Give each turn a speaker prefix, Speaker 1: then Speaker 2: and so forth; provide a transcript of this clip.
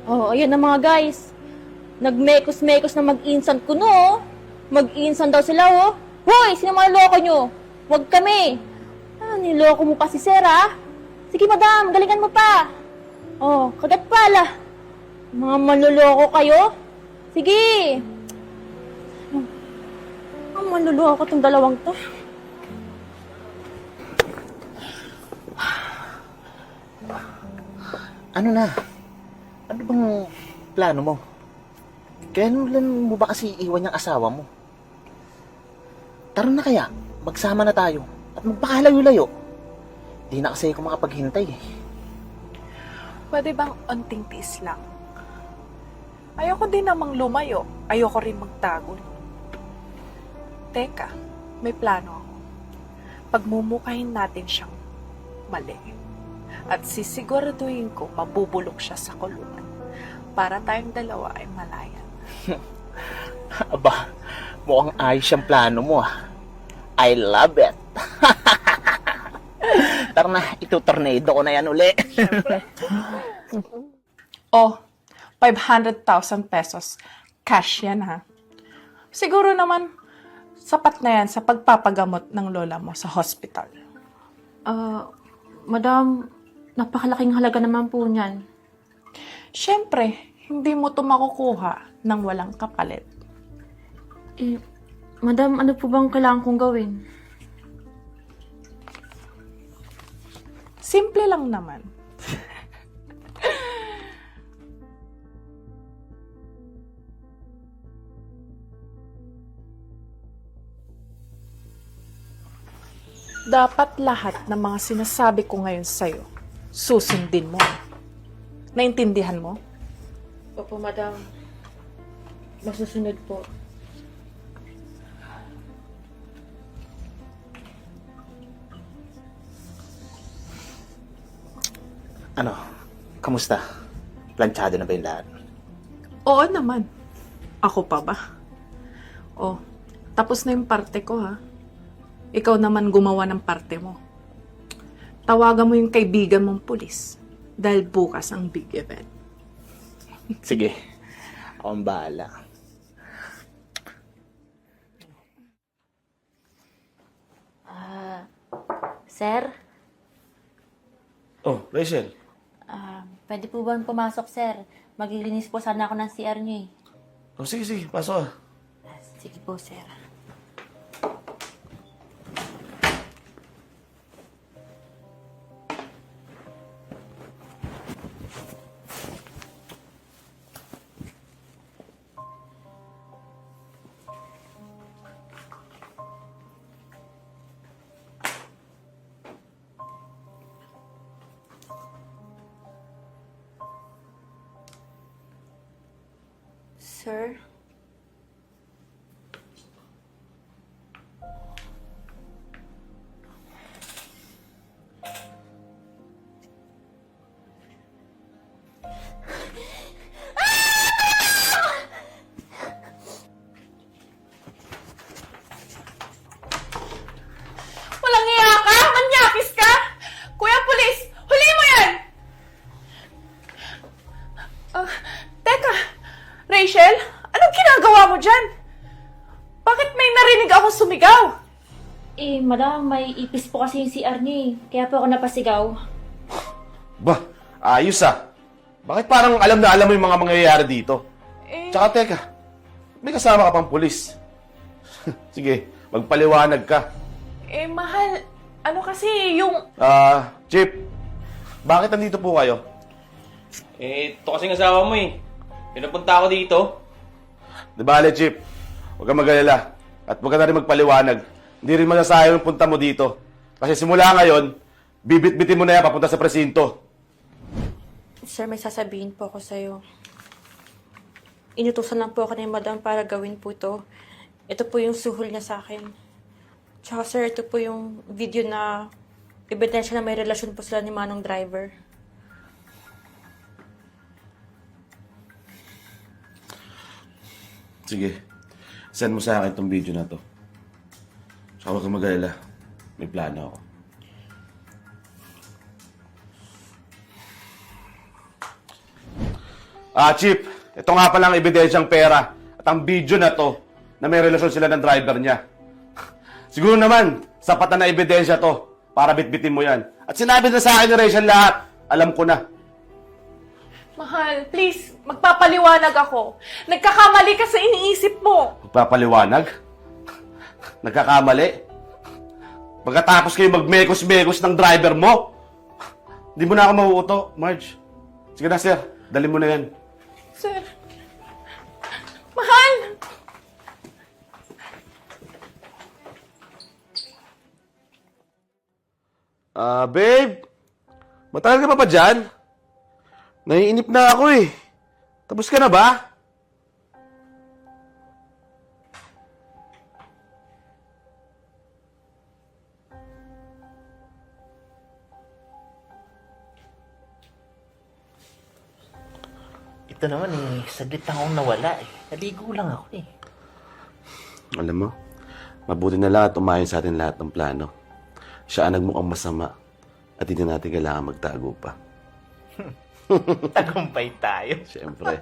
Speaker 1: Oh, ayan na mga guys. Nagmekos-mekos na mag-insan ko, no? Mag-insan daw sila, oh. Hoy, sino mga loko nyo? Huwag kami. Ah, niloko mo pa si Sir, ah. Sige, madam, galingan mo pa. Oh, kagat pala. Mga manloloko kayo? Sige. Ang manloloko tong dalawang to.
Speaker 2: Ano na? Ano bang plano mo? Kailan mo ba kasi iwan yung asawa mo? Tara na kaya, magsama na tayo at magpakalayo-layo. Di na kasi ako makapaghintay eh.
Speaker 3: Pwede bang onting tiis lang? Ayoko din namang lumayo. Ayoko rin magtago. Teka, may plano ako. Pagmumukahin natin siyang mali. At sisiguraduhin ko mabubulok siya sa kulungan para tayong dalawa ay malayan.
Speaker 2: Aba, mukhang ayos yung plano mo ah. I love it. Tara na, ito-tornado ko na yan uli.
Speaker 3: Oh, 500,000 pesos. Cash yan ha. Siguro naman, sapat na yan sa pagpapagamot ng lola mo sa hospital.
Speaker 1: Madam, napakalaking halaga naman po niyan.
Speaker 3: Siyempre, hindi mo ito makukuha ng walang kapalit.
Speaker 1: Madam, ano po bang kailangan kong gawin?
Speaker 3: Simple lang naman. Dapat lahat ng mga sinasabi ko ngayon sa'yo, susundin mo. Naintindihan mo?
Speaker 1: Opo, madam. Masusunod po.
Speaker 2: Ano, kamusta? Planchado na ba yung lahat?
Speaker 3: Oo naman. Ako pa ba? Oh, tapos na yung parte ko ha. Ikaw naman gumawa ng parte mo. Tawagan mo yung kaibigan mong pulis dahil bukas ang big event.
Speaker 2: Sige, ako ang bahala.
Speaker 1: Sir,
Speaker 4: Oh, Rachel.
Speaker 1: pwede po ba pumasok, sir? Maglilinis po sana ako ng CR niyo eh.
Speaker 4: Oh, sige, sige. Pasok ah.
Speaker 1: Sige po, sir. Sir?
Speaker 3: Walang iya ka? Manyakis ka? Kuya Pulis, huli mo yan! Teka, Rachel, anong ginagawa mo dyan? Bakit may narinig akong sumigaw?
Speaker 1: Madam, may ipis po kasi yung CR niyo eh. Kaya po ako napasigaw.
Speaker 4: Bah, ayos ah. Bakit parang alam na alam mo yung mga mangyayari dito? Tsaka teka, may kasama ka pang pulis. Sige, magpaliwanag ka.
Speaker 3: Mahal, ano kasi yung...
Speaker 4: Chip, bakit nandito po kayo?
Speaker 5: Ito kasing asawa mo eh. Pinapunta ako dito.
Speaker 4: Di bale, Chip, huwag kang mag-alala. At huwag ka na rin magpaliwanag. Hindi rin masasayang yung punta mo dito. Kasi simula ngayon, bibit-bitin mo na yan papunta sa presinto.
Speaker 1: Sir, may sasabihin po ako sa'yo. Inutusan lang po ako ni madam para gawin po to. Ito po yung suhol niya sa akin. Tsaka sir, ito po yung video na ebidensya na may relasyon po sila ni Manong driver.
Speaker 4: Sige, send mo sa akin itong video na to. Tsaka huwag kang mag-alala. May plano ako. Chief, ito nga palang ebidensyang pera at ang video na to na may relasyon sila ng driver niya. Siguro naman, sapat na ebidensya to para bitbitin mo yan. At sinabi na sa akin ni Rachel lahat. Alam ko na.
Speaker 3: Mahal, please, magpapaliwanag ako. Nagkakamali ka sa iniisip mo.
Speaker 4: Magpapaliwanag? Nagkakamali? Pagkatapos kayo magmekos-mekos ng driver mo? Hindi mo na ako mauuto, Marge. Sige na, sir. Dali mo na yan.
Speaker 3: Sir. Mahal!
Speaker 4: Babe. Matagal ka pa ba dyan? Naiinip na ako eh. Tapos ka na ba?
Speaker 2: Ito naman saglit lang akong nawala eh. Naligo lang ako eh.
Speaker 4: Alam mo, mabuti na lang at umayon sa atin lahat ng plano. Siya ang nagmukhang masama at hindi natin kailangan magtago pa.
Speaker 2: Tagumpay tayo.
Speaker 4: Siyempre.